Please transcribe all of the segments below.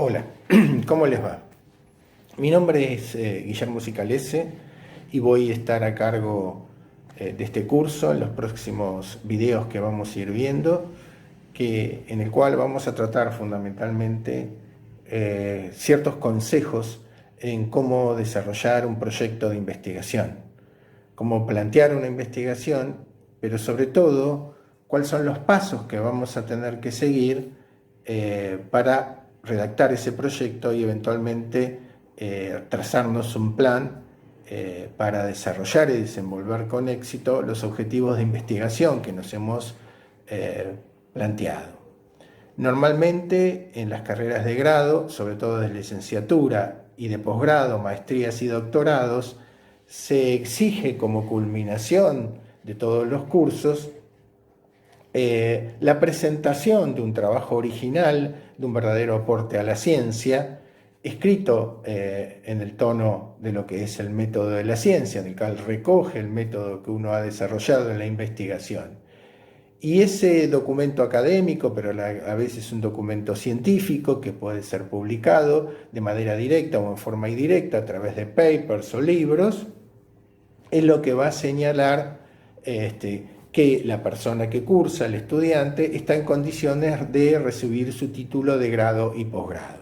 Hola, ¿cómo les va? Mi nombre es Guillermo Sicalese y voy a estar a cargo de este curso en los próximos videos que vamos a ir viendo, en el cual vamos a tratar fundamentalmente ciertos consejos en cómo desarrollar un proyecto de investigación, cómo plantear una investigación, pero sobre todo cuáles son los pasos que vamos a tener que seguir para redactar ese proyecto y eventualmente trazarnos un plan para desarrollar y desenvolver con éxito los objetivos de investigación que nos hemos planteado. Normalmente en las carreras de grado, sobre todo de licenciatura y de posgrado, maestrías y doctorados, se exige como culminación de todos los cursos la presentación de un trabajo original, de un verdadero aporte a la ciencia, escrito en el tono de lo que es el método de la ciencia, en el cual recoge el método que uno ha desarrollado en la investigación. Y ese documento académico, pero a veces un documento científico que puede ser publicado de manera directa o en forma indirecta a través de papers o libros, es lo que va a señalar que la persona que cursa, el estudiante, está en condiciones de recibir su título de grado y posgrado.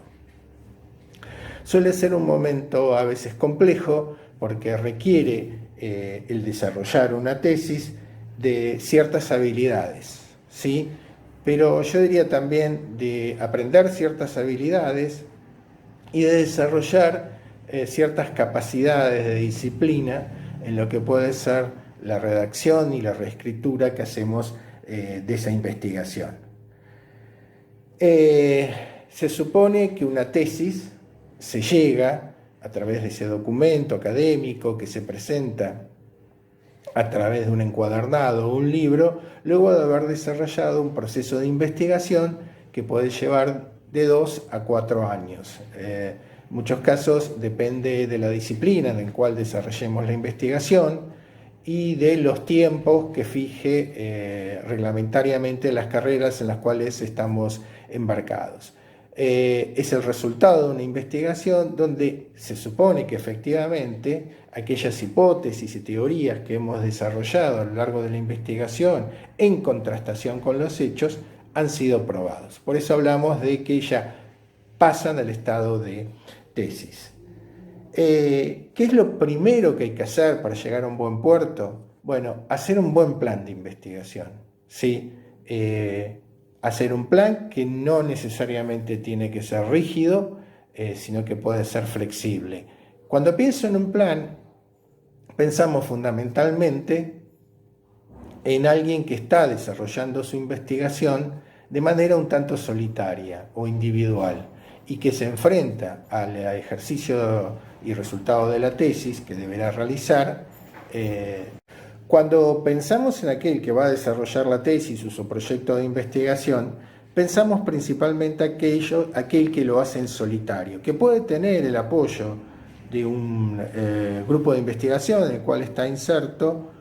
Suele ser un momento a veces complejo porque requiere el desarrollar una tesis de ciertas habilidades, ¿sí? Pero yo diría también de aprender ciertas habilidades y de desarrollar ciertas capacidades de disciplina en lo que puede ser la redacción y la reescritura que hacemos de esa investigación. Se supone que una tesis se llega a través de ese documento académico que se presenta a través de un encuadernado o un libro, luego de haber desarrollado un proceso de investigación que puede llevar de 2 a 4 años. En muchos casos depende de la disciplina en la cual desarrollemos la investigación y de los tiempos que fije reglamentariamente las carreras en las cuales estamos embarcados. Es el resultado de una investigación donde se supone que efectivamente aquellas hipótesis y teorías que hemos desarrollado a lo largo de la investigación en contrastación con los hechos han sido probados. Por eso hablamos de que ya pasan al estado de tesis. ¿Qué es lo primero que hay que hacer para llegar a un buen puerto? Bueno, hacer un buen plan de investigación, ¿sí? Hacer un plan que no necesariamente tiene que ser rígido, sino que puede ser flexible. Cuando pienso en un plan, pensamos fundamentalmente en alguien que está desarrollando su investigación de manera un tanto solitaria o individual y que se enfrenta al ejercicio y resultado de la tesis que deberá realizar. Cuando pensamos en aquel que va a desarrollar la tesis o su proyecto de investigación, pensamos principalmente aquel que lo hace en solitario, que puede tener el apoyo de un grupo de investigación en el cual está inserto,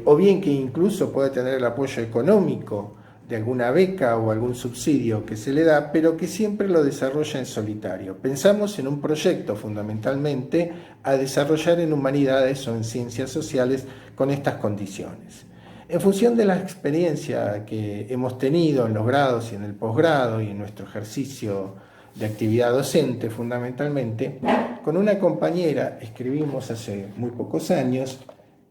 o bien que incluso puede tener el apoyo económico de alguna beca o algún subsidio que se le da, pero que siempre lo desarrolla en solitario. Pensamos en un proyecto fundamentalmente a desarrollar en humanidades o en ciencias sociales con estas condiciones. En función de la experiencia que hemos tenido en los grados y en el posgrado y en nuestro ejercicio de actividad docente fundamentalmente, con una compañera escribimos hace muy pocos años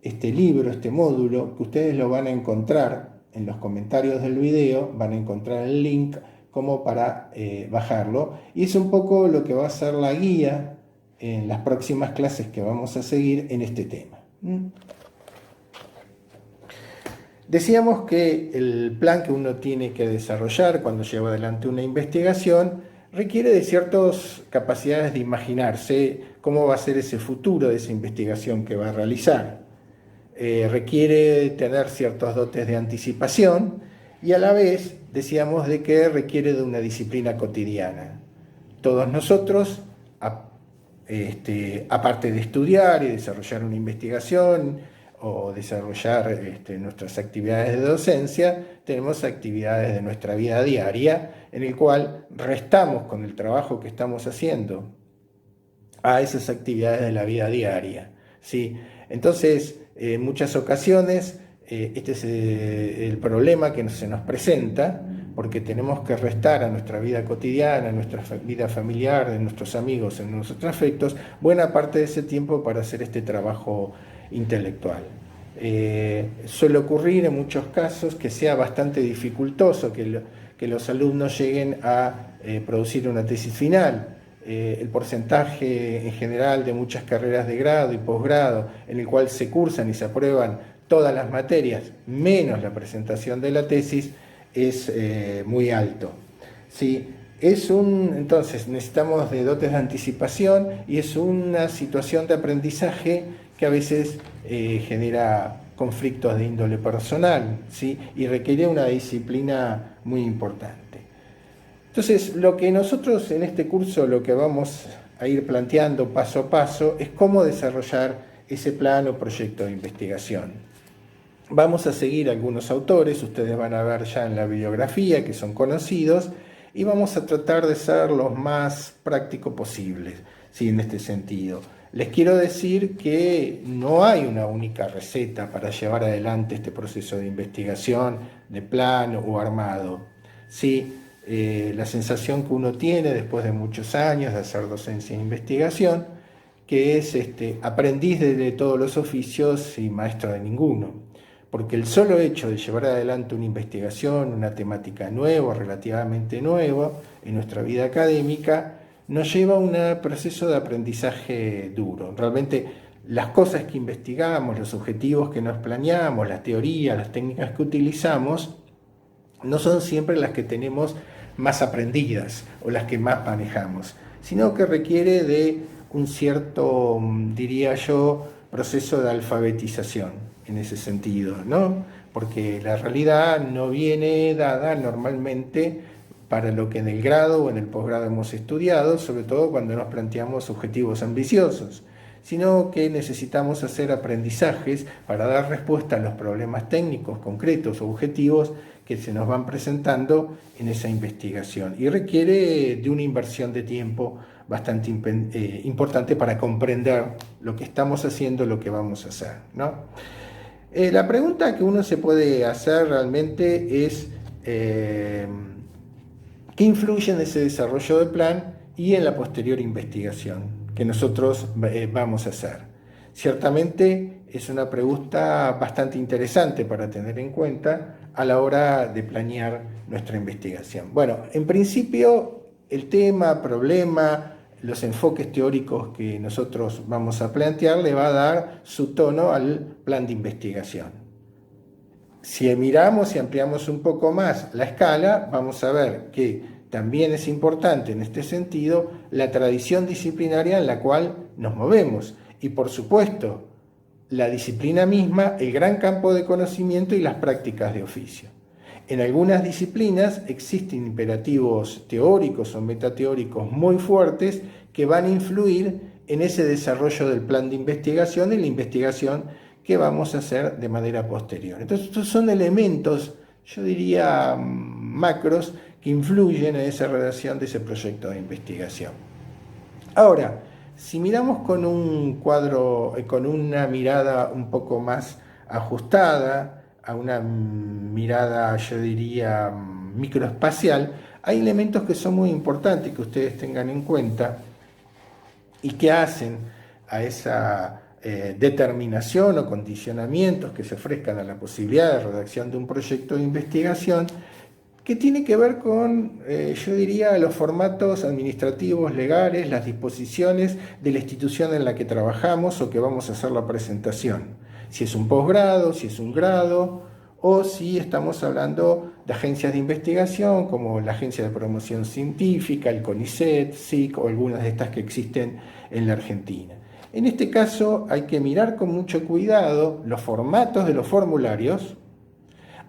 este libro, este módulo, que ustedes lo van a encontrar en los comentarios del video, van a encontrar el link como para bajarlo, y es un poco lo que va a ser la guía en las próximas clases que vamos a seguir en este tema. Decíamos que el plan que uno tiene que desarrollar cuando lleva adelante una investigación requiere de ciertas capacidades de imaginarse cómo va a ser ese futuro de esa investigación que va a realizar. Requiere tener ciertos dotes de anticipación y a la vez decíamos de que requiere de una disciplina cotidiana. Todos nosotros, aparte de estudiar y desarrollar una investigación o desarrollar nuestras actividades de docencia, tenemos actividades de nuestra vida diaria, en el cual restamos con el trabajo que estamos haciendo a esas actividades de la vida diaria, ¿sí? Entonces, en muchas ocasiones, este es el problema que se nos presenta, porque tenemos que restar a nuestra vida cotidiana, a nuestra vida familiar, a nuestros amigos, a nuestros afectos, buena parte de ese tiempo para hacer este trabajo intelectual. Suele ocurrir en muchos casos que sea bastante dificultoso que los alumnos lleguen a producir una tesis final. El porcentaje en general de muchas carreras de grado y posgrado, en el cual se cursan y se aprueban todas las materias, menos la presentación de la tesis, es muy alto. ¿Sí? Entonces necesitamos de dotes de anticipación y es una situación de aprendizaje que a veces genera conflictos de índole personal, ¿sí? Y requiere una disciplina muy importante. Entonces, lo que nosotros en este curso lo que vamos a ir planteando paso a paso es cómo desarrollar ese plan o proyecto de investigación. Vamos a seguir algunos autores, ustedes van a ver ya en la bibliografía que son conocidos, y vamos a tratar de ser los más prácticos posibles, ¿sí? En este sentido. Les quiero decir que no hay una única receta para llevar adelante este proceso de investigación, de plan o armado, ¿sí? La sensación que uno tiene después de muchos años de hacer docencia e investigación, que es aprendiz de todos los oficios y maestro de ninguno, porque el solo hecho de llevar adelante una investigación, una temática nueva, relativamente nueva, en nuestra vida académica, nos lleva a un proceso de aprendizaje duro. Realmente las cosas que investigamos, los objetivos que nos planeamos, las teorías, las técnicas que utilizamos, no son siempre las que tenemos más aprendidas o las que más manejamos, sino que requiere de un cierto, diría yo, proceso de alfabetización en ese sentido, ¿no? Porque la realidad no viene dada normalmente para lo que en el grado o en el posgrado hemos estudiado, sobre todo cuando nos planteamos objetivos ambiciosos, sino que necesitamos hacer aprendizajes para dar respuesta a los problemas técnicos, concretos o objetivos que se nos van presentando en esa investigación, y requiere de una inversión de tiempo bastante importante para comprender lo que estamos haciendo, lo que vamos a hacer, ¿no? La pregunta que uno se puede hacer realmente es ¿qué influye en ese desarrollo del plan y en la posterior investigación que nosotros vamos a hacer? Ciertamente es una pregunta bastante interesante para tener en cuenta a la hora de planear nuestra investigación. Bueno, en principio el tema, problema, los enfoques teóricos que nosotros vamos a plantear le va a dar su tono al plan de investigación. Si miramos y ampliamos un poco más la escala, vamos a ver que también es importante en este sentido la tradición disciplinaria en la cual nos movemos y, por supuesto, la disciplina misma, el gran campo de conocimiento y las prácticas de oficio. En algunas disciplinas existen imperativos teóricos o metateóricos muy fuertes que van a influir en ese desarrollo del plan de investigación y la investigación que vamos a hacer de manera posterior. Entonces, estos son elementos, yo diría, macros, que influyen en esa redacción de ese proyecto de investigación. Ahora, si miramos con un cuadro, con una mirada un poco más ajustada, a una mirada, yo diría, microespacial, hay elementos que son muy importantes que ustedes tengan en cuenta y que hacen a esa determinación o condicionamientos que se ofrezcan a la posibilidad de redacción de un proyecto de investigación, que tiene que ver con, yo diría, los formatos administrativos, legales, las disposiciones de la institución en la que trabajamos o que vamos a hacer la presentación. Si es un posgrado, si es un grado, o si estamos hablando de agencias de investigación como la Agencia de Promoción Científica, el CONICET, SIC o algunas de estas que existen en la Argentina. En este caso hay que mirar con mucho cuidado los formatos de los formularios.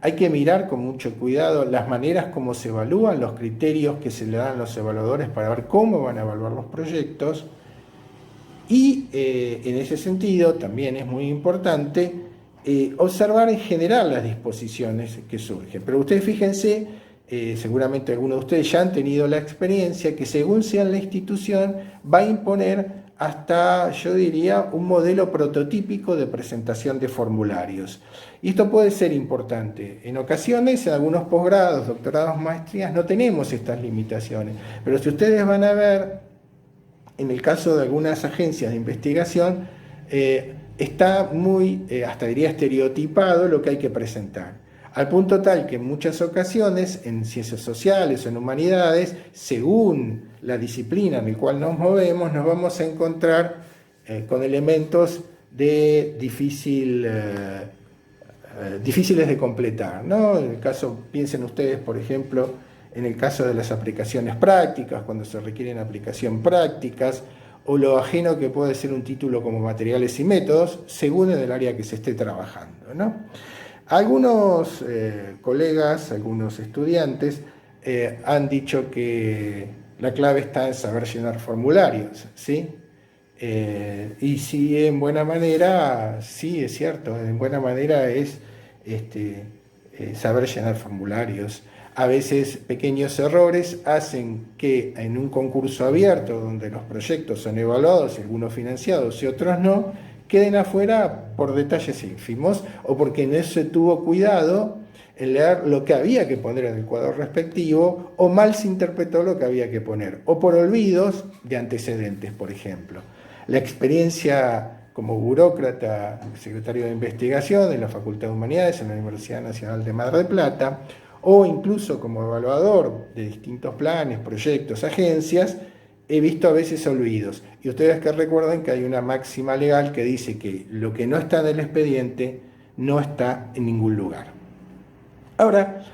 Hay que mirar con mucho cuidado las maneras como se evalúan, los criterios que se le dan a los evaluadores para ver cómo van a evaluar los proyectos. Y en ese sentido también es muy importante observar en general las disposiciones que surgen. Pero ustedes fíjense, seguramente algunos de ustedes ya han tenido la experiencia, que según sea la institución, va a imponer hasta, yo diría, un modelo prototípico de presentación de formularios. Y esto puede ser importante. En ocasiones, en algunos posgrados, doctorados, maestrías, no tenemos estas limitaciones. Pero si ustedes van a ver, en el caso de algunas agencias de investigación, está muy, hasta diría, estereotipado lo que hay que presentar. Al punto tal que en muchas ocasiones, en ciencias sociales o en humanidades, según la disciplina en la cual nos movemos, nos vamos a encontrar con elementos de difíciles de completar, ¿no? En el caso, piensen ustedes, por ejemplo, en el caso de las aplicaciones prácticas, cuando se requieren aplicaciones prácticas, o lo ajeno que puede ser un título como materiales y métodos, según el área que se esté trabajando, ¿no? Algunos colegas, algunos estudiantes han dicho que la clave está en saber llenar formularios, ¿sí? Y sí, en buena manera, sí, es cierto, en buena manera es saber llenar formularios. A veces pequeños errores hacen que en un concurso abierto, donde los proyectos son evaluados, algunos financiados y otros no, queden afuera por detalles ínfimos o porque no se tuvo cuidado en leer lo que había que poner en el cuadro respectivo o mal se interpretó lo que había que poner o por olvidos de antecedentes, por ejemplo. La experiencia como burócrata, secretario de investigación en la Facultad de Humanidades en la Universidad Nacional de Mar del Plata o incluso como evaluador de distintos planes, proyectos, agencias, he visto a veces olvidos. Y ustedes que recuerden que hay una máxima legal que dice que lo que no está en el expediente no está en ningún lugar. Ahora,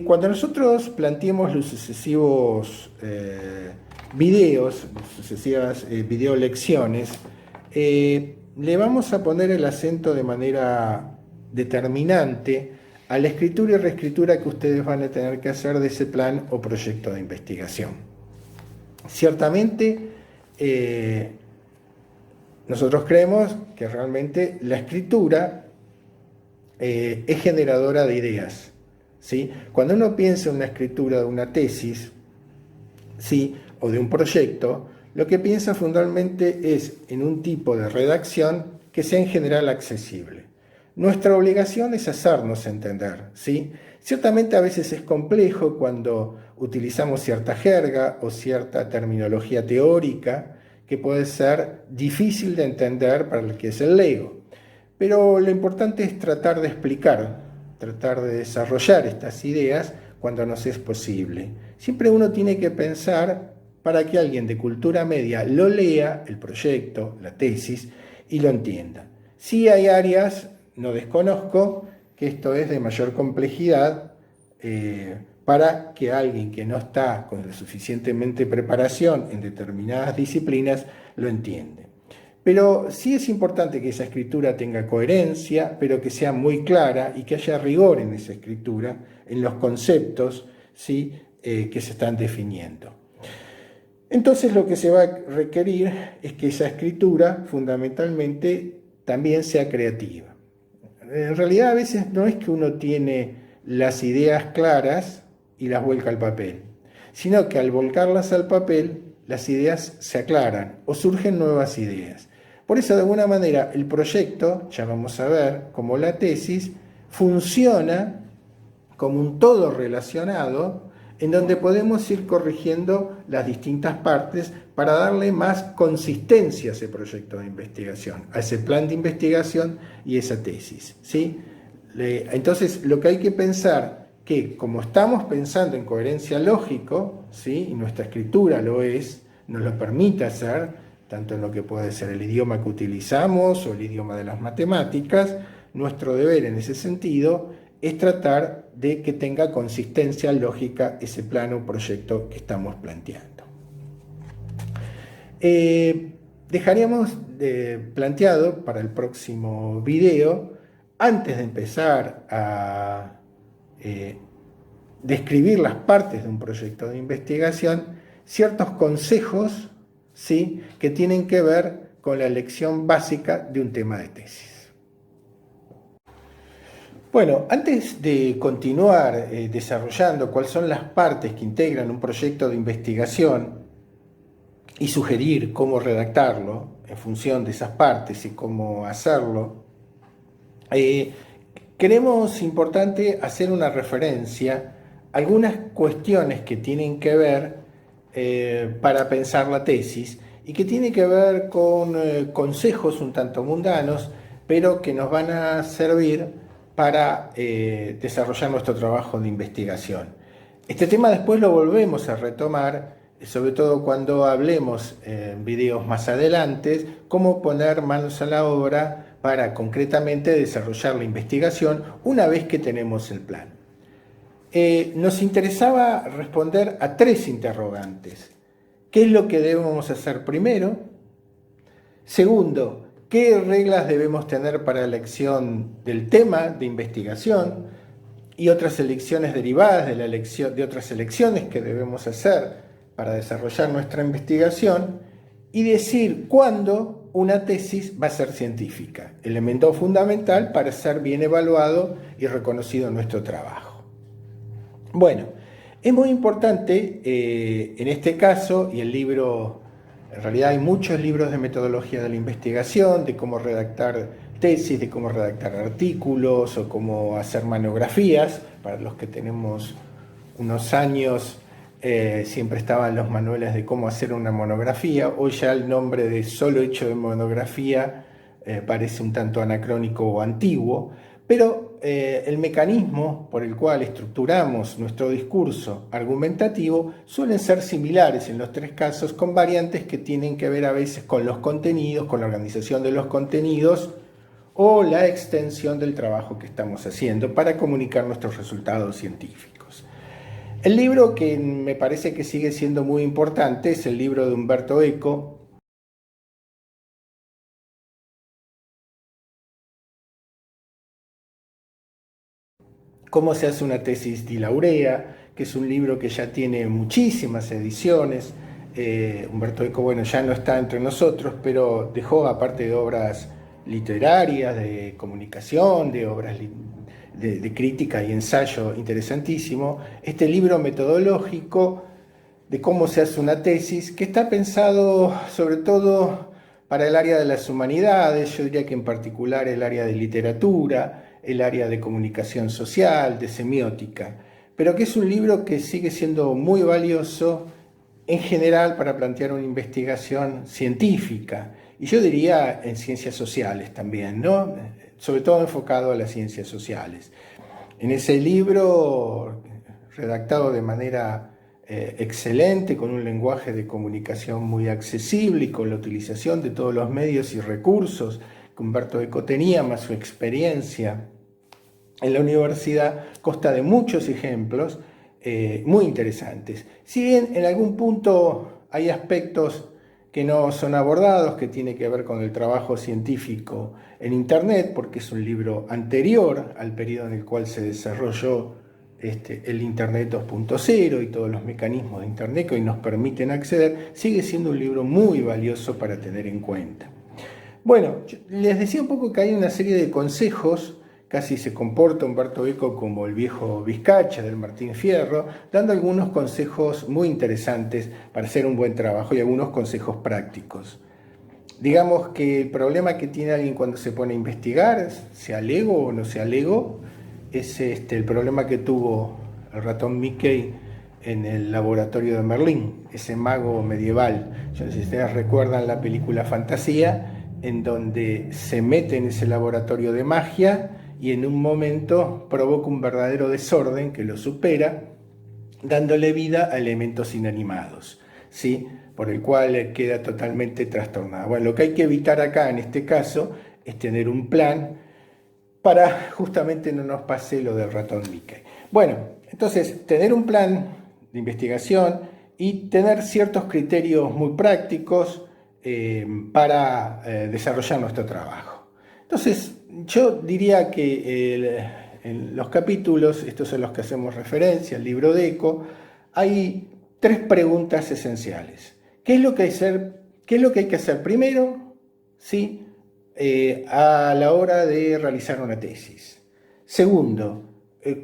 cuando nosotros planteemos los sucesivos videos, sucesivas video lecciones, le vamos a poner el acento de manera determinante a la escritura y reescritura que ustedes van a tener que hacer de ese plan o proyecto de investigación. Ciertamente, nosotros creemos que realmente la escritura es generadora de ideas, ¿sí? Cuando uno piensa en una escritura de una tesis, ¿sí?, o de un proyecto, lo que piensa fundamentalmente es en un tipo de redacción que sea en general accesible. Nuestra obligación es hacernos entender, ¿sí? Ciertamente a veces es complejo cuando utilizamos cierta jerga o cierta terminología teórica que puede ser difícil de entender para el que es el lego. Pero lo importante es tratar de explicar, tratar de desarrollar estas ideas cuando nos es posible. Siempre uno tiene que pensar para que alguien de cultura media lo lea, el proyecto, la tesis, y lo entienda. Sí hay áreas, no desconozco, que esto es de mayor complejidad para que alguien que no está con la suficientemente preparación en determinadas disciplinas lo entiende. Pero sí es importante que esa escritura tenga coherencia, pero que sea muy clara y que haya rigor en esa escritura, en los conceptos, ¿sí?, que se están definiendo. Entonces lo que se va a requerir es que esa escritura fundamentalmente también sea creativa. En realidad a veces no es que uno tiene las ideas claras y las vuelca al papel, sino que al volcarlas al papel las ideas se aclaran o surgen nuevas ideas. Por eso de alguna manera el proyecto, ya vamos a ver, como la tesis, funciona como un todo relacionado en donde podemos ir corrigiendo las distintas partes para darle más consistencia a ese proyecto de investigación, a ese plan de investigación y esa tesis, ¿sí? Entonces, lo que hay que pensar que como estamos pensando en coherencia lógico, ¿sí?, y nuestra escritura lo es, nos lo permite hacer, tanto en lo que puede ser el idioma que utilizamos o el idioma de las matemáticas, nuestro deber en ese sentido es tratar de que tenga consistencia lógica ese plano o proyecto que estamos planteando. Dejaríamos planteado para el próximo video, antes de empezar a describir las partes de un proyecto de investigación, ciertos consejos, ¿sí?, que tienen que ver con la elección básica de un tema de tesis. Bueno, antes de continuar desarrollando cuáles son las partes que integran un proyecto de investigación y sugerir cómo redactarlo en función de esas partes y cómo hacerlo, eh, creemos importante hacer una referencia a algunas cuestiones que tienen que ver para pensar la tesis y que tienen que ver con consejos un tanto mundanos, pero que nos van a servir para desarrollar nuestro trabajo de investigación. Este tema después lo volvemos a retomar, sobre todo cuando hablemos en videos más adelante, cómo poner manos a la obra para concretamente desarrollar la investigación una vez que tenemos el plan. Nos interesaba responder a 3 interrogantes. ¿Qué es lo que debemos hacer primero? Segundo, ¿qué reglas debemos tener para la elección del tema de investigación y otras elecciones derivadas de, de otras elecciones que debemos hacer para desarrollar nuestra investigación? Y decir cuándo una tesis va a ser científica, elemento fundamental para ser bien evaluado y reconocido nuestro trabajo. Bueno, es muy importante en este caso, y el libro, en realidad hay muchos libros de metodología de la investigación, de cómo redactar tesis, de cómo redactar artículos o cómo hacer monografías. Para los que tenemos unos años, siempre estaban los manuales de cómo hacer una monografía. Hoy ya el nombre de solo hecho de monografía parece un tanto anacrónico o antiguo, pero el mecanismo por el cual estructuramos nuestro discurso argumentativo suelen ser similares en los 3 casos, con variantes que tienen que ver a veces con los contenidos, con la organización de los contenidos o la extensión del trabajo que estamos haciendo para comunicar nuestros resultados científicos. El libro que me parece que sigue siendo muy importante es el libro de Umberto Eco, Cómo se hace una tesis di laurea, que es un libro que ya tiene muchísimas ediciones. Umberto Eco, bueno, ya no está entre nosotros, pero dejó, aparte de obras literarias, de comunicación, de obras de crítica y ensayo interesantísimo, este libro metodológico de cómo se hace una tesis, que está pensado sobre todo para el área de las humanidades, yo diría que en particular el área de literatura, el área de comunicación social, de semiótica, pero que es un libro que sigue siendo muy valioso en general para plantear una investigación científica, y yo diría en ciencias sociales también, ¿no? Sobre todo enfocado a las ciencias sociales. En ese libro, redactado de manera excelente, con un lenguaje de comunicación muy accesible y con la utilización de todos los medios y recursos que Umberto Eco tenía, más su experiencia en la universidad, consta de muchos ejemplos muy interesantes. Si bien en algún punto hay aspectos que no son abordados, que tiene que ver con el trabajo científico en Internet, porque es un libro anterior al periodo en el cual se desarrolló el Internet 2.0 y todos los mecanismos de Internet que hoy nos permiten acceder, sigue siendo un libro muy valioso para tener en cuenta. Bueno, les decía un poco que hay una serie de consejos. Casi se comporta Umberto Eco como el viejo Vizcacha del Martín Fierro, dando algunos consejos muy interesantes para hacer un buen trabajo y algunos consejos prácticos. Digamos que el problema que tiene alguien cuando se pone a investigar, sea lego o no sea lego, es el problema que tuvo el ratón Mickey en el laboratorio de Merlín, ese mago medieval. Yo no sé si ustedes recuerdan la película Fantasía, en donde se mete en ese laboratorio de magia y en un momento provoca un verdadero desorden que lo supera, dándole vida a elementos inanimados, ¿sí? Por el cual queda totalmente trastornado. Bueno, lo que hay que evitar acá, en este caso, es tener un plan para justamente no nos pase lo del ratón Mickey. Bueno, entonces, tener un plan de investigación y tener ciertos criterios muy prácticos para desarrollar nuestro trabajo. Entonces, yo diría que en los capítulos, estos son los que hacemos referencia, el libro de Eco, hay 3 preguntas esenciales. ¿Qué es lo que hay que hacer primero? ¿Sí? A la hora de realizar una tesis. Segundo,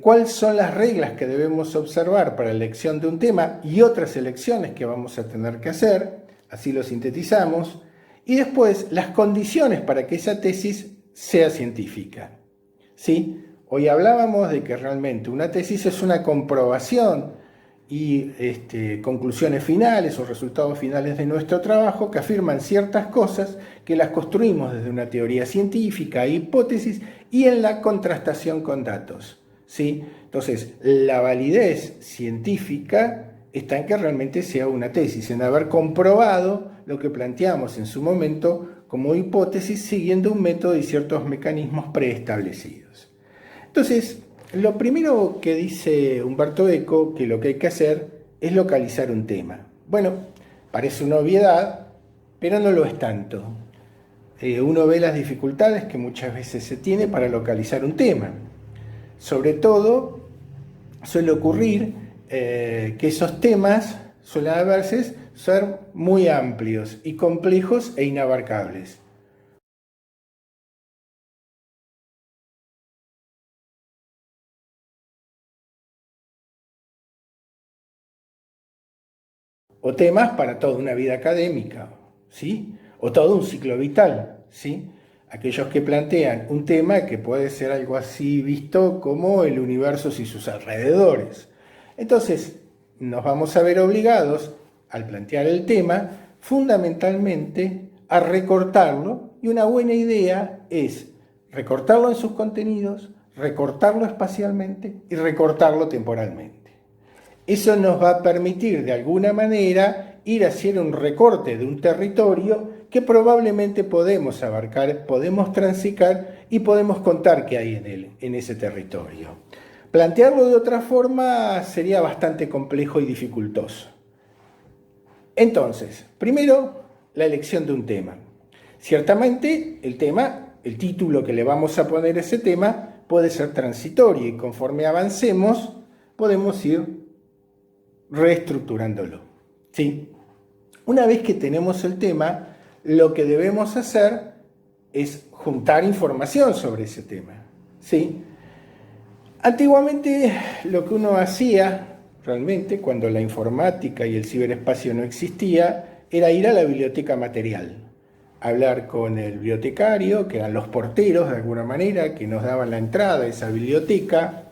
cuáles son las reglas que debemos observar para la elección de un tema y otras elecciones que vamos a tener que hacer, así lo sintetizamos, y después las condiciones para que esa tesis sea científica. ¿Sí? Hoy hablábamos de que realmente una tesis es una comprobación y conclusiones finales o resultados finales de nuestro trabajo que afirman ciertas cosas que las construimos desde una teoría científica, hipótesis y en la contrastación con datos. ¿Sí? Entonces, la validez científica está en que realmente sea una tesis, en haber comprobado lo que planteamos en su momento como hipótesis siguiendo un método y ciertos mecanismos preestablecidos. Entonces, lo primero que dice Umberto Eco, que lo que hay que hacer es localizar un tema. Bueno, parece una obviedad, pero no lo es tanto. Uno ve las dificultades que muchas veces se tiene para localizar un tema. Sobre todo, suele ocurrir que esos temas suelen a veces ser muy amplios y complejos e inabarcables. O temas para toda una vida académica, ¿sí? O todo un ciclo vital, ¿sí? Aquellos que plantean un tema que puede ser algo así visto como el universo y sus alrededores. Entonces, nos vamos a ver obligados, al plantear el tema, fundamentalmente a recortarlo, y una buena idea es recortarlo en sus contenidos, recortarlo espacialmente y recortarlo temporalmente. Eso nos va a permitir de alguna manera ir haciendo un recorte de un territorio que probablemente podemos abarcar, podemos transitar y podemos contar qué hay en ese territorio. Plantearlo de otra forma sería bastante complejo y dificultoso. Entonces, primero, la elección de un tema. Ciertamente, el tema, el título que le vamos a poner a ese tema puede ser transitorio y conforme avancemos podemos ir reestructurándolo. ¿Sí? Una vez que tenemos el tema, lo que debemos hacer es juntar información sobre ese tema. ¿Sí? Antiguamente lo que uno hacía realmente cuando la informática y el ciberespacio no existía era ir a la biblioteca material, hablar con el bibliotecario, que eran los porteros de alguna manera, que nos daban la entrada a esa biblioteca,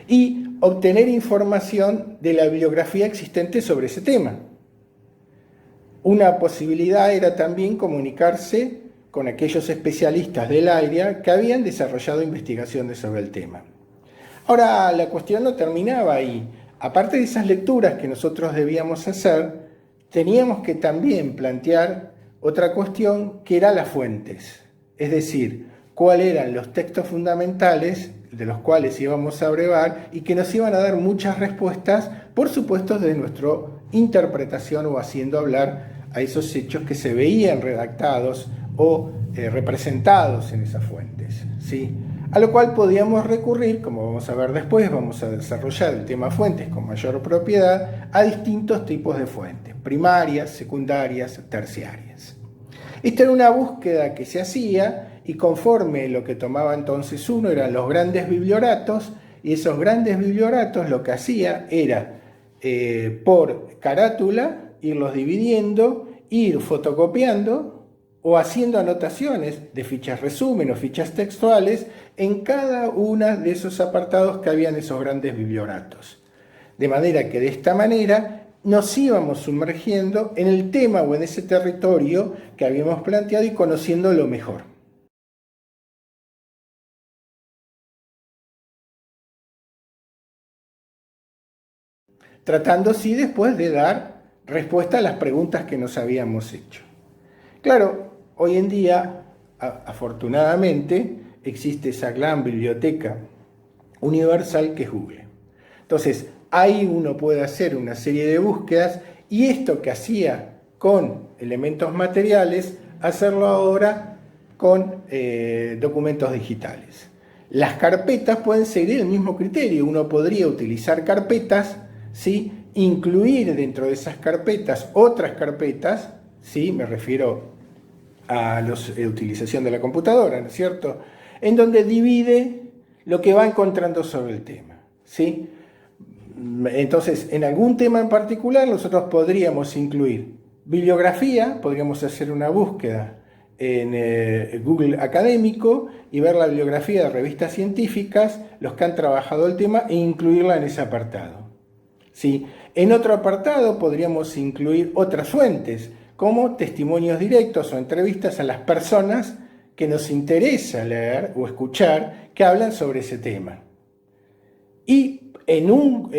y obtener información de la bibliografía existente sobre ese tema. Una posibilidad era también comunicarse con aquellos especialistas del área que habían desarrollado investigaciones sobre el tema. Ahora, la cuestión no terminaba ahí. Aparte de esas lecturas que nosotros debíamos hacer, teníamos que también plantear otra cuestión que era las fuentes, es decir, cuáles eran los textos fundamentales de los cuales íbamos a brevar y que nos iban a dar muchas respuestas, por supuesto, de nuestra interpretación o haciendo hablar a esos hechos que se veían redactados o representados en esas fuentes, ¿sí? A lo cual podíamos recurrir, como vamos a ver después, vamos a desarrollar el tema fuentes con mayor propiedad, a distintos tipos de fuentes, primarias, secundarias, terciarias. Esta era una búsqueda que se hacía y conforme lo que tomaba entonces uno eran los grandes biblioratos, y esos grandes biblioratos lo que hacía era, por carátula, irlos dividiendo, ir fotocopiando o haciendo anotaciones de fichas resumen o fichas textuales en cada uno de esos apartados que había en esos grandes biblioratos. De manera que de esta manera nos íbamos sumergiendo en el tema o en ese territorio que habíamos planteado y conociéndolo mejor. Tratando sí después de dar respuesta a las preguntas que nos habíamos hecho. Claro, hoy en día, afortunadamente, existe esa gran biblioteca universal que es Google. Entonces, ahí uno puede hacer una serie de búsquedas y esto que hacía con elementos materiales, hacerlo ahora con documentos digitales. Las carpetas pueden seguir el mismo criterio. Uno podría utilizar carpetas, ¿sí? Incluir dentro de esas carpetas otras carpetas, ¿sí? Me refiero a la utilización de la computadora, ¿no es cierto? En donde divide lo que va encontrando sobre el tema, ¿sí? Entonces, en algún tema en particular nosotros podríamos incluir bibliografía, podríamos hacer una búsqueda en Google Académico y ver la bibliografía de revistas científicas, los que han trabajado el tema, e incluirla en ese apartado, ¿sí? En otro apartado podríamos incluir otras fuentes, como testimonios directos o entrevistas a las personas que nos interesa leer o escuchar que hablan sobre ese tema. Y en un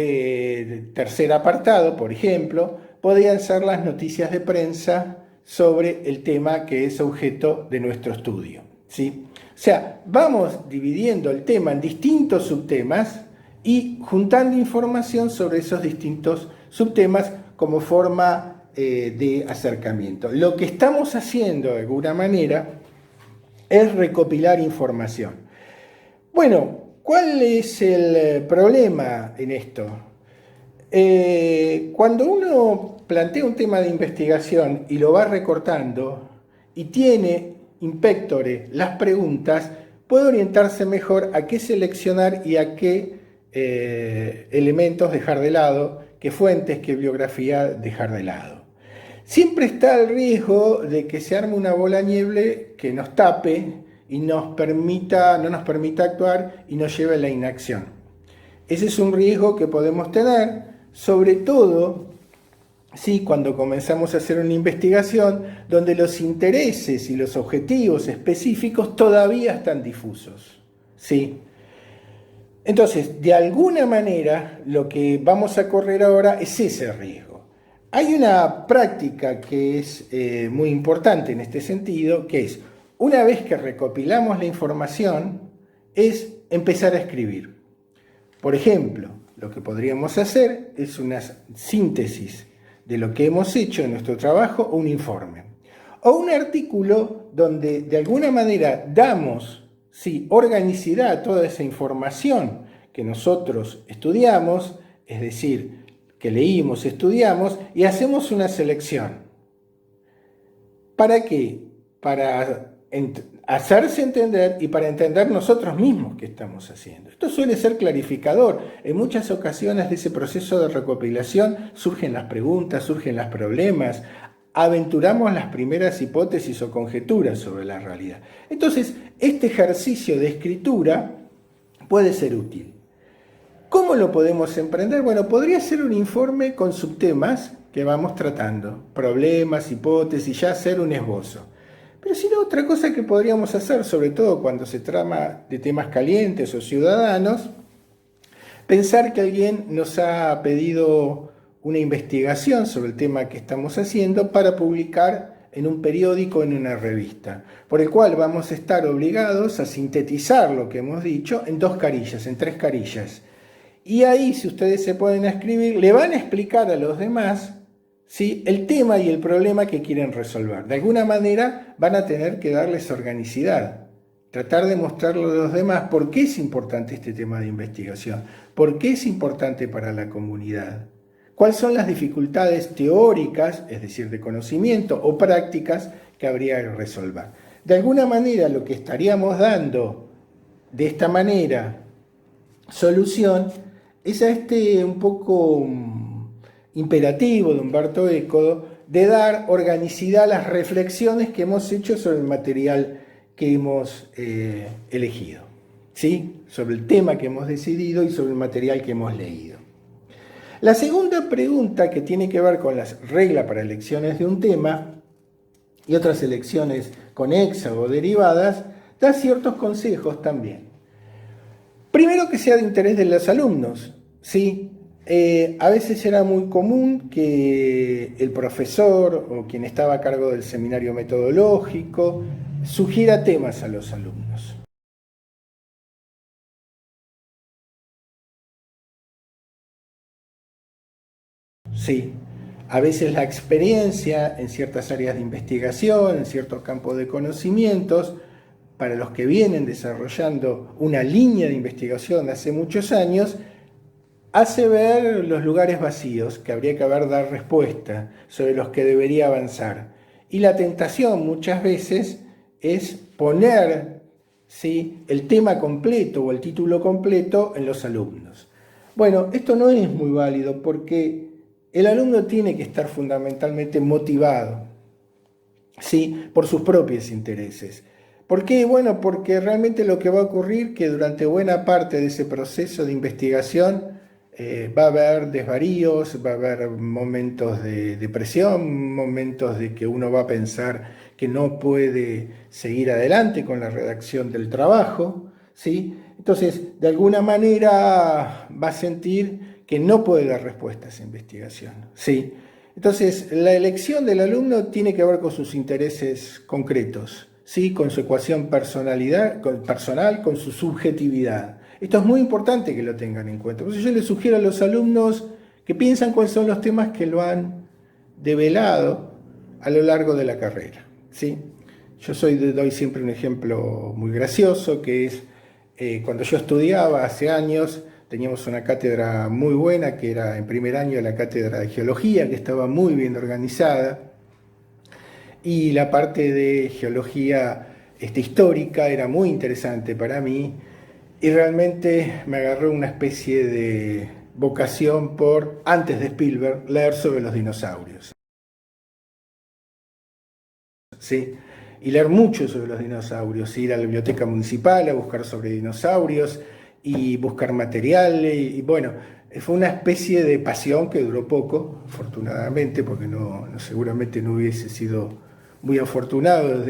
tercer apartado, por ejemplo, podrían ser las noticias de prensa sobre el tema que es objeto de nuestro estudio, ¿sí? O sea, vamos dividiendo el tema en distintos subtemas y juntando información sobre esos distintos subtemas como forma de acercamiento. Lo que estamos haciendo de alguna manera es recopilar información. Bueno, ¿cuál es el problema en esto? Cuando uno plantea un tema de investigación y lo va recortando y tiene in pectore las preguntas, puede orientarse mejor a qué seleccionar y a qué elementos dejar de lado, qué fuentes, qué bibliografía dejar de lado. Siempre está el riesgo de que se arme una bola nieve que nos tape y no nos permita actuar y nos lleve a la inacción. Ese es un riesgo que podemos tener, sobre todo ¿sí? Cuando comenzamos a hacer una investigación donde los intereses y los objetivos específicos todavía están difusos, ¿sí? Entonces, de alguna manera, lo que vamos a correr ahora es ese riesgo. Hay una práctica que es muy importante en este sentido, que es, una vez que recopilamos la información, es empezar a escribir. Por ejemplo, lo que podríamos hacer es una síntesis de lo que hemos hecho en nuestro trabajo, o un informe. O un artículo donde de alguna manera damos organicidad a toda esa información que nosotros estudiamos, es decir, que leímos, estudiamos, y hacemos una selección. ¿Para qué? Para hacerse entender y para entender nosotros mismos qué estamos haciendo. Esto suele ser clarificador. En muchas ocasiones de ese proceso de recopilación surgen las preguntas, surgen los problemas, aventuramos las primeras hipótesis o conjeturas sobre la realidad. Entonces, este ejercicio de escritura puede ser útil. ¿Cómo lo podemos emprender? Bueno, podría ser un informe con subtemas que vamos tratando, problemas, hipótesis, ya hacer un esbozo. Pero si no, otra cosa que podríamos hacer, sobre todo cuando se trata de temas calientes o ciudadanos, pensar que alguien nos ha pedido una investigación sobre el tema que estamos haciendo para publicar en un periódico o en una revista, por el cual vamos a estar obligados a sintetizar lo que hemos dicho en 2 carillas, en 3 carillas. Y ahí, si ustedes se pueden escribir, le van a explicar a los demás, ¿sí?, el tema y el problema que quieren resolver. De alguna manera van a tener que darles organicidad, tratar de mostrarle a los demás por qué es importante este tema de investigación, por qué es importante para la comunidad, cuáles son las dificultades teóricas, es decir, de conocimiento, o prácticas que habría que resolver. De alguna manera, lo que estaríamos dando de esta manera solución es a un poco imperativo de Umberto Eco de dar organicidad a las reflexiones que hemos hecho sobre el material que hemos elegido, ¿sí?, sobre el tema que hemos decidido y sobre el material que hemos leído. La segunda pregunta, que tiene que ver con las reglas para elecciones de un tema y otras elecciones conexas o derivadas, da ciertos consejos también. Primero, que sea de interés de los alumnos, ¿sí? A veces era muy común que el profesor o quien estaba a cargo del seminario metodológico sugiera temas a los alumnos. Sí, a veces la experiencia en ciertas áreas de investigación, en ciertos campos de conocimientos, para los que vienen desarrollando una línea de investigación de hace muchos años, hace ver los lugares vacíos que habría que dar respuesta, sobre los que debería avanzar. Y la tentación muchas veces es poner ¿sí?, el tema completo o el título completo en los alumnos. Bueno, esto no es muy válido porque el alumno tiene que estar fundamentalmente motivado, ¿sí?, por sus propios intereses. ¿Por qué? Bueno, porque realmente lo que va a ocurrir es que durante buena parte de ese proceso de investigación va a haber desvaríos, va a haber momentos de depresión, momentos de que uno va a pensar que no puede seguir adelante con la redacción del trabajo, ¿sí? Entonces, de alguna manera va a sentir que no puede dar respuesta a esa investigación, ¿sí? Entonces, la elección del alumno tiene que ver con sus intereses concretos, ¿sí?, con su ecuación personal, con su subjetividad. Esto es muy importante que lo tengan en cuenta. Por eso yo les sugiero a los alumnos que piensen cuáles son los temas que lo han develado a lo largo de la carrera, ¿sí? Yo doy siempre un ejemplo muy gracioso, que es cuando yo estudiaba hace años. Teníamos una cátedra muy buena, que era en primer año la cátedra de geología, que estaba muy bien organizada, y la parte de geología histórica era muy interesante para mí, y realmente me agarró una especie de vocación por, antes de Spielberg, leer sobre los dinosaurios, ¿sí? Y leer mucho sobre los dinosaurios, ir a la biblioteca municipal a buscar sobre dinosaurios y buscar materiales, y bueno, fue una especie de pasión que duró poco, afortunadamente, porque seguramente no hubiese sido muy afortunado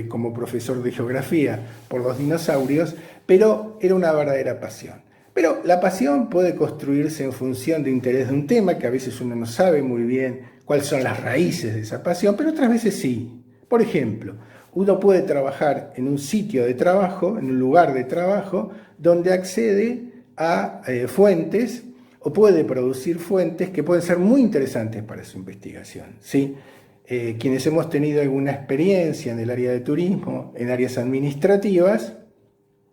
como profesor de geografía por los dinosaurios, pero era una verdadera pasión. Pero la pasión puede construirse en función de interés de un tema, que a veces uno no sabe muy bien cuáles son las raíces de esa pasión, pero otras veces sí. Por ejemplo, uno puede trabajar en un sitio de trabajo, en un lugar de trabajo, donde accede a fuentes o puede producir fuentes que pueden ser muy interesantes para su investigación, ¿sí? Quienes hemos tenido alguna experiencia en el área de turismo, en áreas administrativas,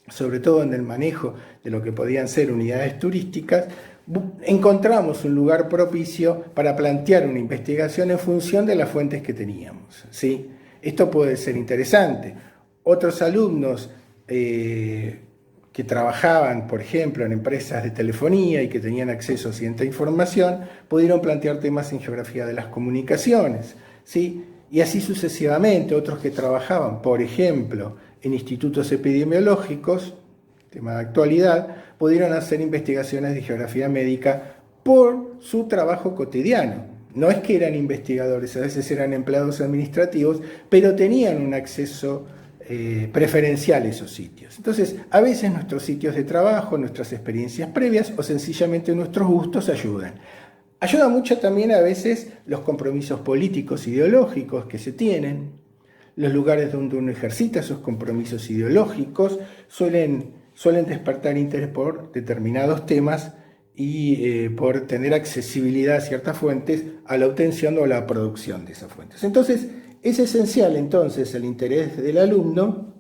sobre todo en el manejo de lo que podían ser unidades turísticas, encontramos un lugar propicio para plantear una investigación en función de las fuentes que teníamos, ¿sí? Esto puede ser interesante. Otros alumnos que trabajaban, por ejemplo, en empresas de telefonía y que tenían acceso a cierta información, pudieron plantear temas en geografía de las comunicaciones, ¿sí? Y así sucesivamente. Otros que trabajaban, por ejemplo, en institutos epidemiológicos, tema de actualidad, pudieron hacer investigaciones de geografía médica por su trabajo cotidiano. No es que eran investigadores, a veces eran empleados administrativos, pero tenían un acceso preferencial a esos sitios. Entonces, a veces nuestros sitios de trabajo, nuestras experiencias previas o sencillamente nuestros gustos ayudan. Ayuda mucho también a veces los compromisos políticos, ideológicos que se tienen. Los lugares donde uno ejercita esos compromisos ideológicos suelen despertar interés por determinados temas y por tener accesibilidad a ciertas fuentes, a la obtención o a la producción de esas fuentes. Entonces, es esencial entonces el interés del alumno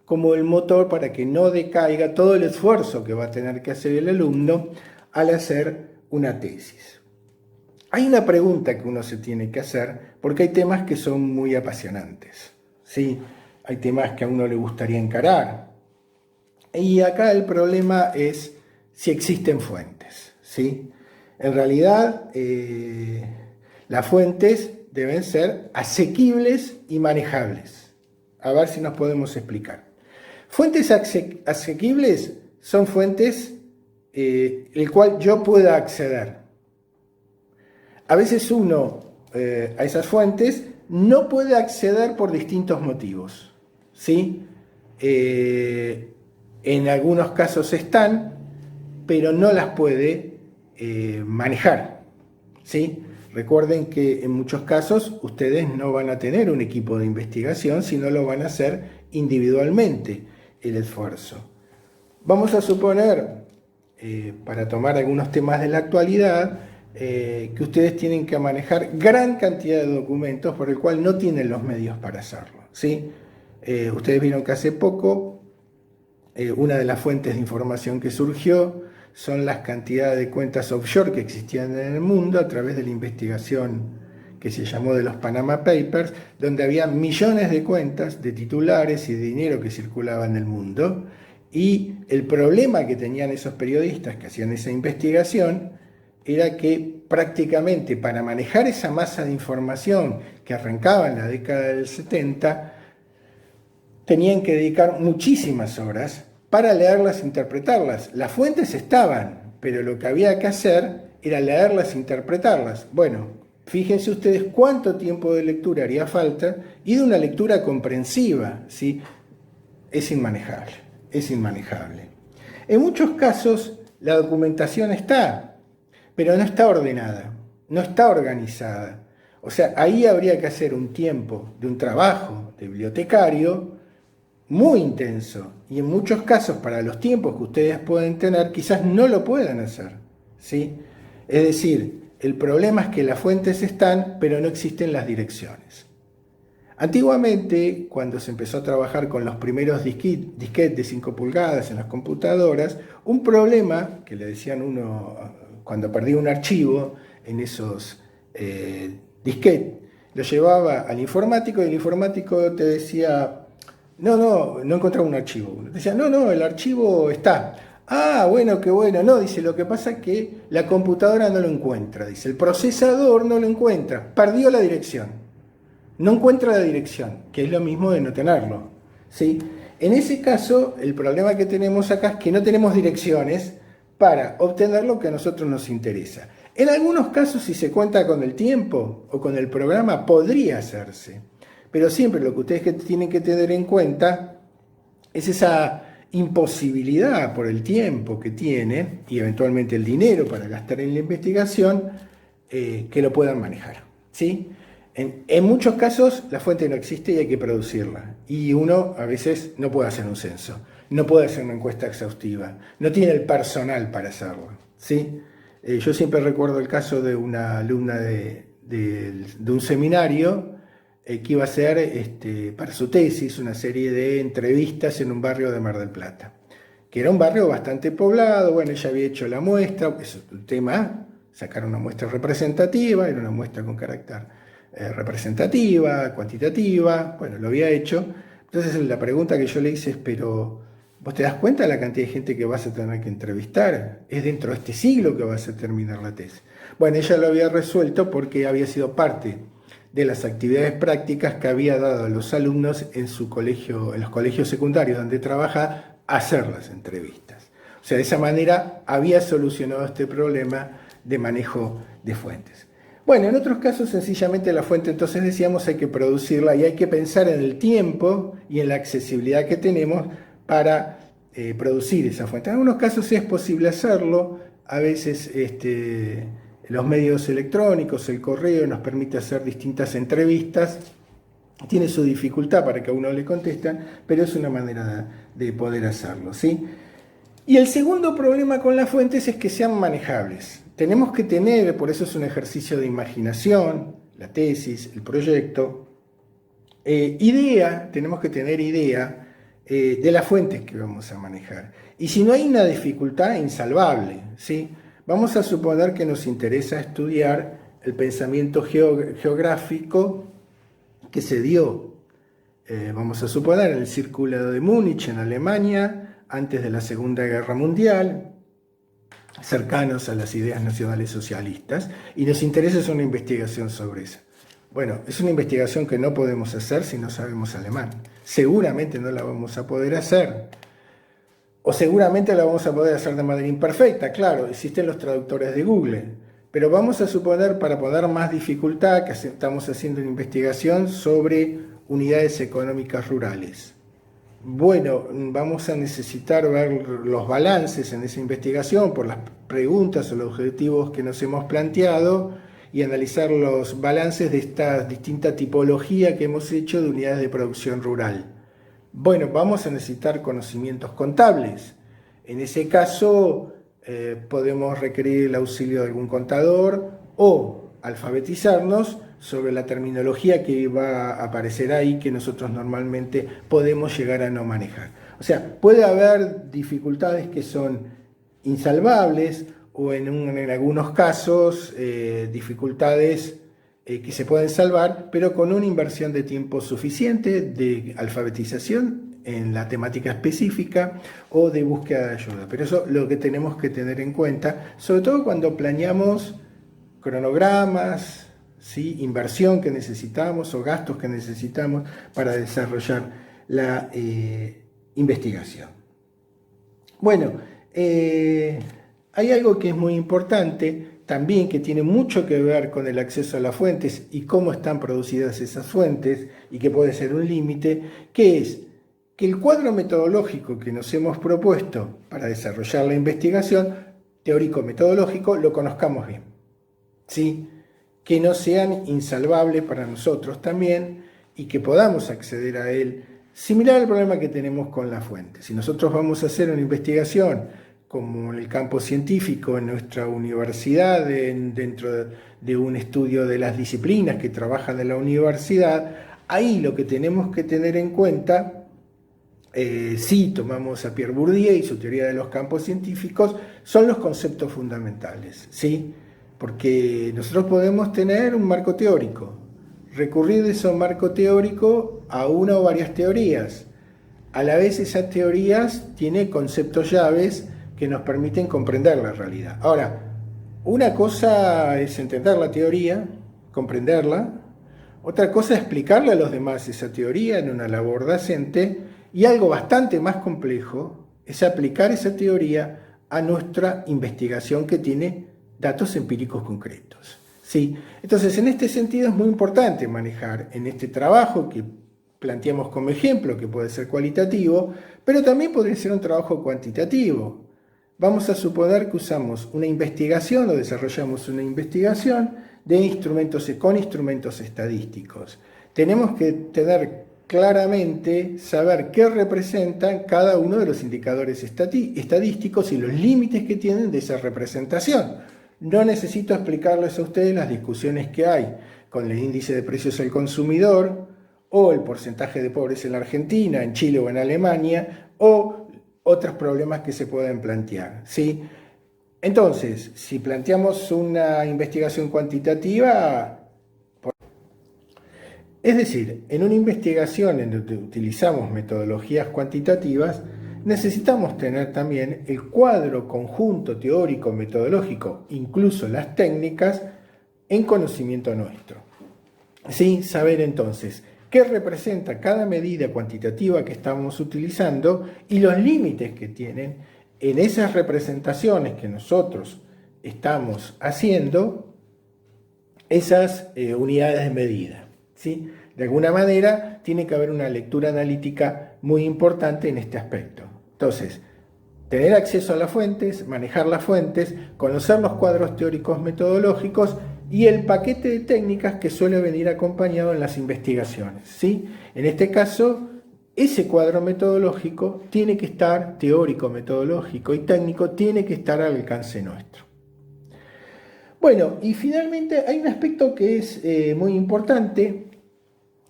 como el motor para que no decaiga todo el esfuerzo que va a tener que hacer el alumno al hacer una tesis. Hay una pregunta que uno se tiene que hacer, porque hay temas que son muy apasionantes, ¿sí? Hay temas que a uno le gustaría encarar. Y acá el problema es si existen fuentes, ¿sí? En realidad, las fuentes deben ser asequibles y manejables. A ver si nos podemos explicar. Fuentes asequibles son fuentes el cual yo pueda acceder. A veces uno a esas fuentes no puede acceder por distintos motivos, ¿sí? En algunos casos están, pero no las puede manejar, ¿sí? Recuerden que en muchos casos ustedes no van a tener un equipo de investigación, sino lo van a hacer individualmente el esfuerzo. Vamos a suponer, para tomar algunos temas de la actualidad, que ustedes tienen que manejar gran cantidad de documentos por el cual no tienen los medios para hacerlo, ¿sí? Ustedes vieron que hace poco una de las fuentes de información que surgió son las cantidades de cuentas offshore que existían en el mundo a través de la investigación que se llamó de los Panama Papers, donde había millones de cuentas de titulares y de dinero que circulaba en el mundo, y el problema que tenían esos periodistas que hacían esa investigación era que prácticamente para manejar esa masa de información que arrancaba en la década del 70, tenían que dedicar muchísimas horas para leerlas e interpretarlas. Las fuentes estaban, pero lo que había que hacer era leerlas e interpretarlas. Bueno, fíjense ustedes cuánto tiempo de lectura haría falta, y de una lectura comprensiva, ¿sí? Es inmanejable, es inmanejable. En muchos casos la documentación está, pero no está ordenada, no está organizada. O sea, ahí habría que hacer un tiempo de un trabajo de bibliotecario muy intenso, y en muchos casos, para los tiempos que ustedes pueden tener, quizás no lo puedan hacer, ¿sí? Es decir, el problema es que las fuentes están, pero no existen las direcciones. Antiguamente, cuando se empezó a trabajar con los primeros disquetes de 5 pulgadas en las computadoras, un problema que le decían uno cuando perdía un archivo en esos disquetes, lo llevaba al informático, y el informático te decía: no encontraba un archivo. Decía: no, el archivo está. Ah, bueno, qué bueno. No, dice, lo que pasa es que la computadora no lo encuentra. Dice, el procesador no lo encuentra. Perdió la dirección. No encuentra la dirección, que es lo mismo de no tenerlo, ¿sí? En ese caso, el problema que tenemos acá es que no tenemos direcciones para obtener lo que a nosotros nos interesa. En algunos casos, si se cuenta con el tiempo o con el programa, podría hacerse. Pero siempre lo que ustedes tienen que tener en cuenta es esa imposibilidad por el tiempo que tienen y eventualmente el dinero para gastar en la investigación, que lo puedan manejar, ¿sí? En muchos casos la fuente no existe y hay que producirla. Y uno a veces no puede hacer un censo, no puede hacer una encuesta exhaustiva, no tiene el personal para hacerlo, ¿sí? Yo siempre recuerdo el caso de una alumna de un seminario que iba a hacer para su tesis una serie de entrevistas en un barrio de Mar del Plata, que era un barrio bastante poblado. Bueno, ella había hecho la muestra, es el tema, sacar una muestra representativa, era una muestra con carácter representativa, cuantitativa, bueno, lo había hecho. Entonces la pregunta que yo le hice es: pero ¿vos te das cuenta de la cantidad de gente que vas a tener que entrevistar? Es dentro de este siglo que vas a terminar la tesis. Bueno, ella lo había resuelto porque había sido parte de las actividades prácticas que había dado a los alumnos en su colegio, en los colegios secundarios donde trabaja, hacer las entrevistas. O sea, de esa manera había solucionado este problema de manejo de fuentes. Bueno, en otros casos sencillamente la fuente, entonces decíamos, hay que producirla y hay que pensar en el tiempo y en la accesibilidad que tenemos para producir esa fuente. En algunos casos es posible hacerlo, a veces los medios electrónicos, el correo nos permite hacer distintas entrevistas, tiene su dificultad para que a uno le contestan, pero es una manera de poder hacerlo, ¿sí? Y el segundo problema con las fuentes es que sean manejables. Tenemos que tener, por eso es un ejercicio de imaginación, la tesis, el proyecto, tenemos que tener idea de las fuentes que vamos a manejar. Y si no hay una dificultad insalvable, ¿sí? Vamos a suponer que nos interesa estudiar el pensamiento geográfico que se dio, vamos a suponer, en el Círculo de Múnich, en Alemania, antes de la Segunda Guerra Mundial, cercanos a las ideas nacionales socialistas, y nos interesa hacer una investigación sobre eso. Bueno, es una investigación que no podemos hacer si no sabemos alemán. Seguramente no la vamos a poder hacer. O seguramente la vamos a poder hacer de manera imperfecta, claro, existen los traductores de Google, pero vamos a suponer, para poner más dificultad, que estamos haciendo una investigación sobre unidades económicas rurales. Bueno, vamos a necesitar ver los balances en esa investigación por las preguntas o los objetivos que nos hemos planteado y analizar los balances de esta distinta tipología que hemos hecho de unidades de producción rural. Bueno, vamos a necesitar conocimientos contables. En ese caso, podemos requerir el auxilio de algún contador o alfabetizarnos sobre la terminología que va a aparecer ahí, que nosotros normalmente podemos llegar a no manejar. O sea, puede haber dificultades que son insalvables o en algunos casos dificultades que se pueden salvar, pero con una inversión de tiempo suficiente, de alfabetización en la temática específica o de búsqueda de ayuda. Pero eso es lo que tenemos que tener en cuenta, sobre todo cuando planeamos cronogramas, ¿sí?, inversión que necesitamos o gastos que necesitamos para desarrollar la investigación. Bueno, hay algo que es muy importante también, que tiene mucho que ver con el acceso a las fuentes y cómo están producidas esas fuentes, y que puede ser un límite, que es que el cuadro metodológico que nos hemos propuesto para desarrollar la investigación, teórico-metodológico, lo conozcamos bien, ¿sí?, que no sean insalvables para nosotros también y que podamos acceder a él, similar al problema que tenemos con la fuente. Si nosotros vamos a hacer una investigación como en el campo científico, en nuestra universidad, dentro de un estudio de las disciplinas que trabajan en la universidad, ahí lo que tenemos que tener en cuenta, si tomamos a Pierre Bourdieu y su teoría de los campos científicos, son los conceptos fundamentales, ¿sí? Porque nosotros podemos tener un marco teórico, recurrir de ese marco teórico a una o varias teorías. A la vez esas teorías tienen conceptos llaves que nos permiten comprender la realidad. Ahora, una cosa es entender la teoría, comprenderla, otra cosa es explicarle a los demás esa teoría en una labor docente, y algo bastante más complejo es aplicar esa teoría a nuestra investigación que tiene datos empíricos concretos, ¿sí? Entonces, en este sentido es muy importante manejar en este trabajo que planteamos como ejemplo, que puede ser cualitativo, pero también podría ser un trabajo cuantitativo. Vamos a suponer que usamos una investigación o desarrollamos una investigación con instrumentos estadísticos. Tenemos que tener claramente, saber qué representan cada uno de los indicadores estadísticos y los límites que tienen de esa representación. No necesito explicarles a ustedes las discusiones que hay con el índice de precios al consumidor, o el porcentaje de pobres en la Argentina, en Chile o en Alemania, o otros problemas que se pueden plantear, ¿sí? Entonces, si planteamos una investigación cuantitativa, es decir, en una investigación en donde utilizamos metodologías cuantitativas, necesitamos tener también el cuadro conjunto teórico, metodológico, incluso las técnicas, en conocimiento nuestro. ¿Sí? Saber entonces qué representa cada medida cuantitativa que estamos utilizando y los límites que tienen en esas representaciones que nosotros estamos haciendo, esas unidades de medida, ¿sí? De alguna manera tiene que haber una lectura analítica muy importante en este aspecto. Entonces, tener acceso a las fuentes, manejar las fuentes, conocer los cuadros teóricos metodológicos y el paquete de técnicas que suele venir acompañado en las investigaciones, ¿sí? En este caso, ese cuadro metodológico tiene que estar, teórico, metodológico y técnico, tiene que estar al alcance nuestro. Bueno, y finalmente hay un aspecto que es muy importante,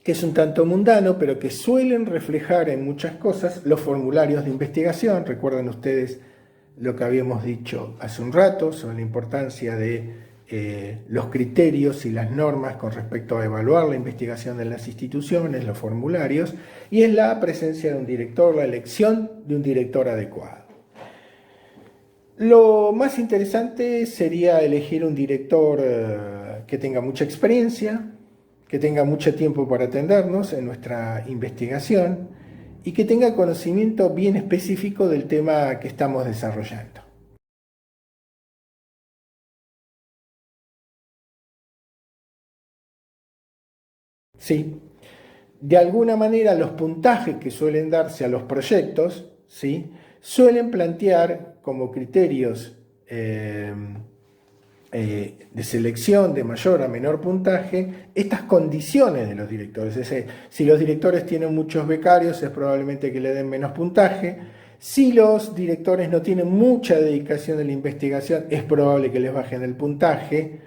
que es un tanto mundano, pero que suelen reflejar en muchas cosas los formularios de investigación. Recuerdan ustedes lo que habíamos dicho hace un rato sobre la importancia de los criterios y las normas con respecto a evaluar la investigación en las instituciones, los formularios, y es la presencia de un director, la elección de un director adecuado. Lo más interesante sería elegir un director que tenga mucha experiencia, que tenga mucho tiempo para atendernos en nuestra investigación y que tenga conocimiento bien específico del tema que estamos desarrollando. ¿Sí? De alguna manera los puntajes que suelen darse a los proyectos, ¿sí?, suelen plantear como criterios de selección de mayor a menor puntaje estas condiciones de los directores. Es decir, si los directores tienen muchos becarios es probablemente que le den menos puntaje. Si los directores no tienen mucha dedicación a la investigación es probable que les bajen el puntaje.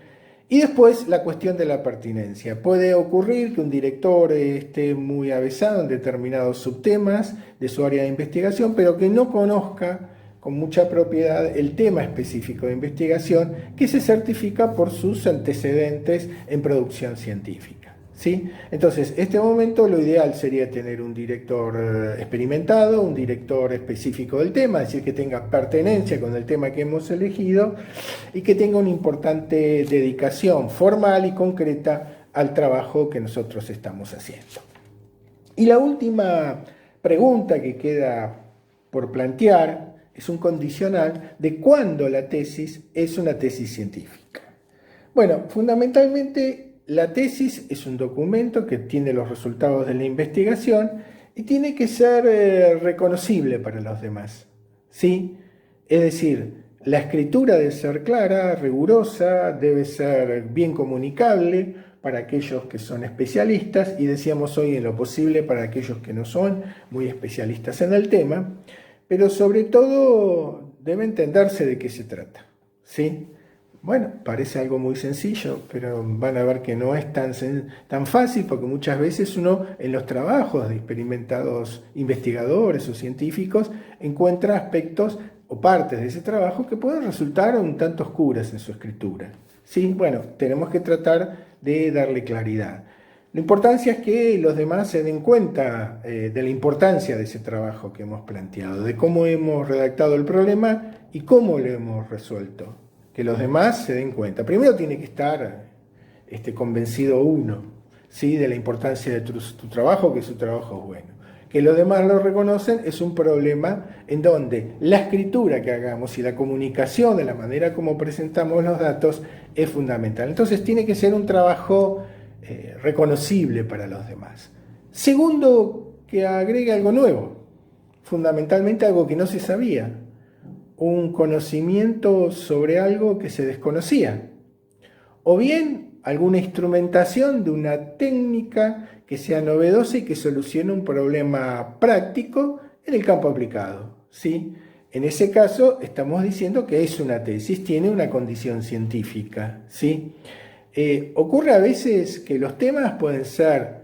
Y después la cuestión de la pertinencia. Puede ocurrir que un director esté muy avesado en determinados subtemas de su área de investigación, pero que no conozca con mucha propiedad el tema específico de investigación que se certifica por sus antecedentes en producción científica, ¿sí? Entonces, en este momento lo ideal sería tener un director experimentado, un director específico del tema, es decir, que tenga pertenencia con el tema que hemos elegido y que tenga una importante dedicación formal y concreta al trabajo que nosotros estamos haciendo. Y la última pregunta que queda por plantear es un condicional de cuándo la tesis es una tesis científica. Bueno, fundamentalmente la tesis es un documento que tiene los resultados de la investigación y tiene que ser reconocible para los demás, ¿sí? Es decir, la escritura debe ser clara, rigurosa, debe ser bien comunicable para aquellos que son especialistas y decíamos hoy en lo posible para aquellos que no son muy especialistas en el tema, pero sobre todo debe entenderse de qué se trata, ¿sí? Bueno, parece algo muy sencillo, pero van a ver que no es tan fácil porque muchas veces uno en los trabajos de experimentados investigadores o científicos encuentra aspectos o partes de ese trabajo que pueden resultar un tanto oscuras en su escritura, ¿sí? Bueno, tenemos que tratar de darle claridad. La importancia es que los demás se den cuenta de la importancia de ese trabajo que hemos planteado, de cómo hemos redactado el problema y cómo lo hemos resuelto. Que los demás se den cuenta. Primero tiene que estar convencido uno, ¿sí?, de la importancia de tu trabajo, que su trabajo es bueno. Que los demás lo reconocen es un problema en donde la escritura que hagamos y la comunicación de la manera como presentamos los datos es fundamental. Entonces tiene que ser un trabajo reconocible para los demás. Segundo, que agregue algo nuevo, fundamentalmente algo que no se sabía, un conocimiento sobre algo que se desconocía, o bien alguna instrumentación de una técnica que sea novedosa y que solucione un problema práctico en el campo aplicado, ¿sí? En ese caso estamos diciendo que es una tesis, tiene una condición científica, ¿sí? Ocurre a veces que los temas pueden ser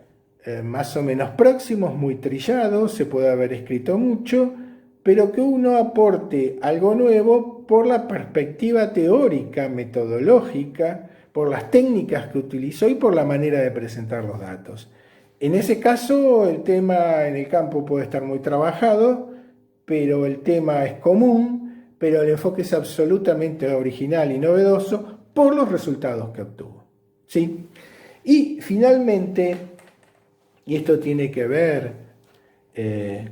más o menos próximos, muy trillados, se puede haber escrito mucho, pero que uno aporte algo nuevo por la perspectiva teórica, metodológica, por las técnicas que utilizó y por la manera de presentar los datos. En ese caso, el tema en el campo puede estar muy trabajado, pero el tema es común, pero el enfoque es absolutamente original y novedoso por los resultados que obtuvo, ¿sí? Y finalmente, y esto tiene que ver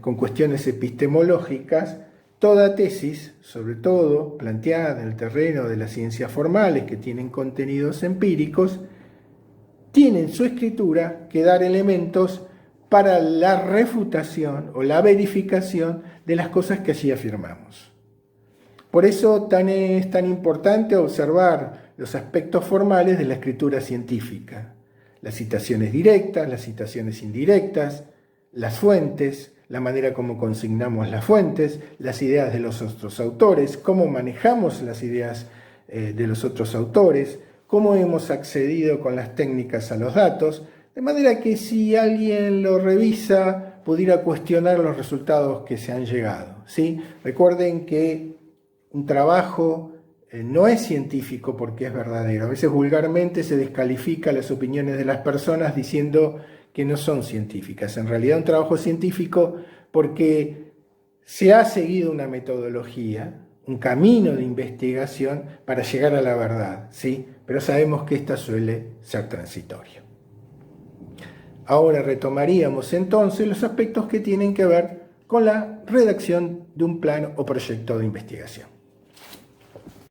con cuestiones epistemológicas, toda tesis, sobre todo planteada en el terreno de las ciencias formales que tienen contenidos empíricos, tiene en su escritura que dar elementos para la refutación o la verificación de las cosas que allí afirmamos. Por eso es tan importante observar los aspectos formales de la escritura científica, las citaciones directas, las citaciones indirectas, las fuentes, la manera como consignamos las fuentes, las ideas de los otros autores, cómo manejamos las ideas de los otros autores, cómo hemos accedido con las técnicas a los datos, de manera que si alguien lo revisa pudiera cuestionar los resultados que se han llegado, ¿sí? Recuerden que un trabajo no es científico porque es verdadero. A veces vulgarmente se descalifica las opiniones de las personas diciendo que no son científicas. En realidad un trabajo científico porque se ha seguido una metodología, un camino de investigación para llegar a la verdad, ¿sí? Pero sabemos que esta suele ser transitoria. Ahora retomaríamos entonces los aspectos que tienen que ver con la redacción de un plan o proyecto de investigación.